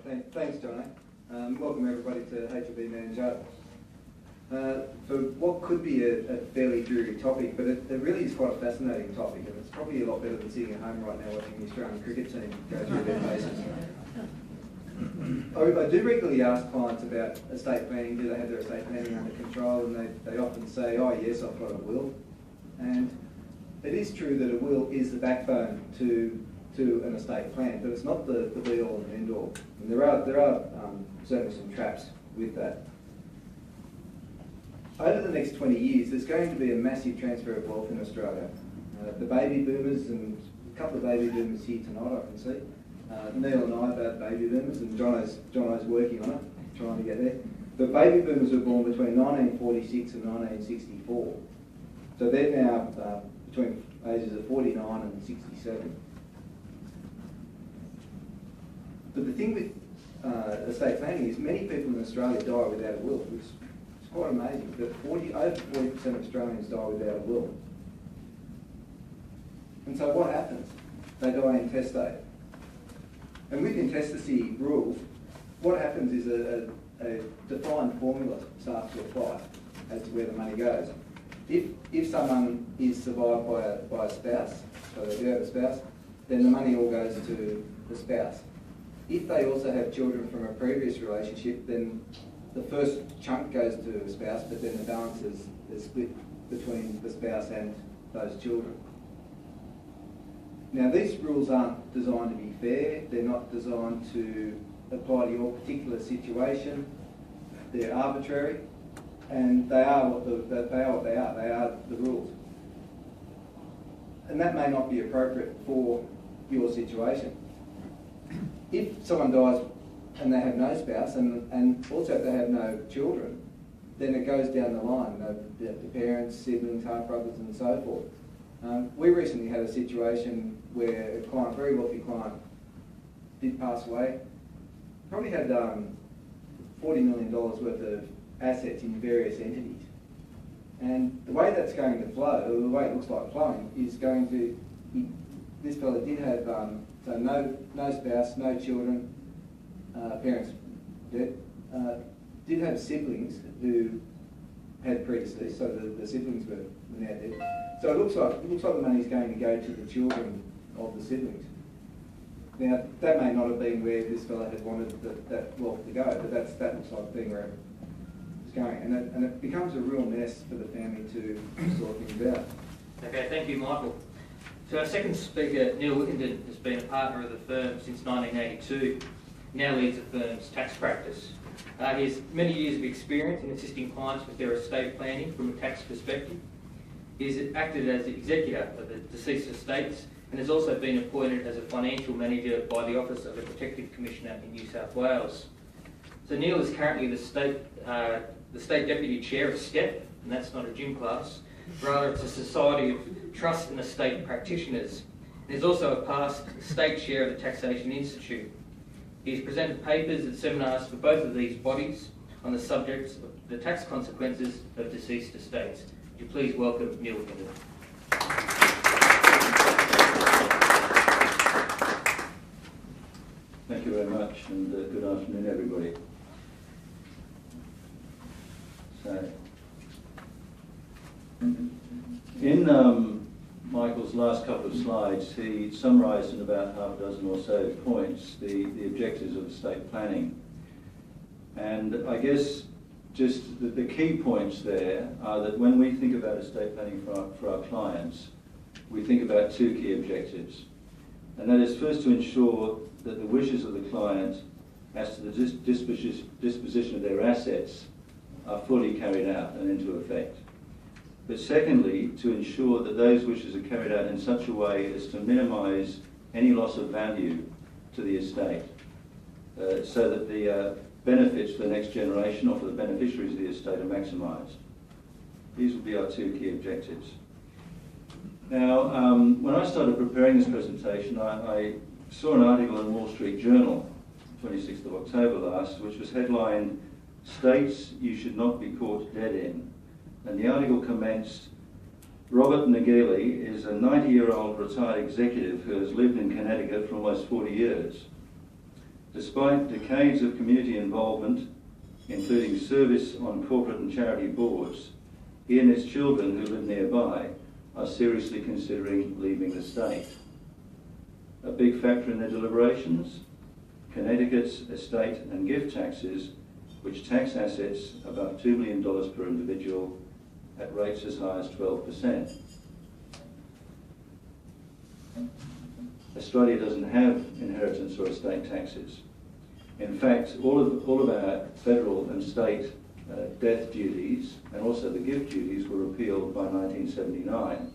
Thanks, Johnny. Welcome everybody to HLB Manjaro. For what could be a fairly dreary topic, but it really is quite a fascinating topic, and it's probably a lot better than sitting at home right now watching the Australian cricket team go through their paces. I do regularly ask clients about estate planning. Do they have their estate planning under control? And they often say, oh yes, I've got a will. And it is true that a will is the backbone to an estate plan, but it's not the be-all and end-all. And there are certainly some traps with that. Over the next 20 years, there's going to be a massive transfer of wealth in Australia. The baby boomers, and a couple of baby boomers here tonight, I can see. Neil and I are both baby boomers, and Jono's working on it, trying to get there. But baby boomers were born between 1946 and 1964. So they're now between ages of 49 and 67. But the thing with estate planning is many people in Australia die without a will. It's quite amazing, but over 40% of Australians die without a will. And so what happens? They die intestate. And with intestacy rules, what happens is a defined formula starts to apply as to where the money goes. If someone is survived by a spouse, so they do have a spouse, then the money all goes to the spouse. If they also have children from a previous relationship, then the first chunk goes to the spouse, but then the balance is split between the spouse and those children. Now, these rules aren't designed to be fair. They're not designed to apply to your particular situation. They're arbitrary, and they are what they are. They are the rules, and that may not be appropriate for your situation. If someone dies and they have no spouse, and also if they have no children, then it goes down the line, the parents, siblings, half-brothers and so forth. We recently had a situation where a client, very wealthy client, did pass away. Probably had $40 million worth of assets in various entities. And the way that's going to flow, or the way it looks like flowing, is going to, this fellow did have, so no spouse, no children, parents dead, did have siblings who had predeceased, so the siblings were now dead. So it looks like the money is going to go to the children of the siblings. Now, that may not have been where this fellow had wanted that wealth to go, but that looks like being where it's going. And it becomes a real mess for the family to sort things out. Okay, thank you, Michael. So our second speaker, Neil Wickenden, has been a partner of the firm since 1982. He now leads the firm's tax practice. He has many years of experience in assisting clients with their estate planning from a tax perspective. He has acted as the executor of the deceased estates and has also been appointed as a financial manager by the Office of the Protective Commissioner in New South Wales. So Neil is currently the state deputy chair of STEP, and that's not a gym class. Rather, it's a Society of Trust and Estate Practitioners. And he's also a past state chair of the Taxation Institute. He's presented papers and seminars for both of these bodies on the subjects of the tax consequences of deceased estates. Would you please welcome Neil Wickenden. Thank you very much, and good afternoon, everybody. So, in Michael's last couple of slides, he summarised in about half a dozen or so points the objectives of estate planning. And I guess just the key points there are that when we think about estate planning for our clients, we think about two key objectives. And that is first to ensure that the wishes of the client as to the disposition of their assets are fully carried out and into effect. But secondly, to ensure that those wishes are carried out in such a way as to minimise any loss of value to the estate, so that the benefits for the next generation or for the beneficiaries of the estate are maximised. These will be our two key objectives. Now, when I started preparing this presentation, I saw an article in Wall Street Journal, 26th of October last, which was headlined, "States You Should Not Be Caught Dead In." And the article commenced, Robert Nageli is a 90-year-old retired executive who has lived in Connecticut for almost 40 years. Despite decades of community involvement, including service on corporate and charity boards, he and his children who live nearby are seriously considering leaving the state. A big factor in their deliberations, Connecticut's estate and gift taxes, which tax assets above $2 million per individual at rates as high as 12%. Australia doesn't have inheritance or estate taxes. In fact, all of our federal and state death duties and also the gift duties were repealed by 1979.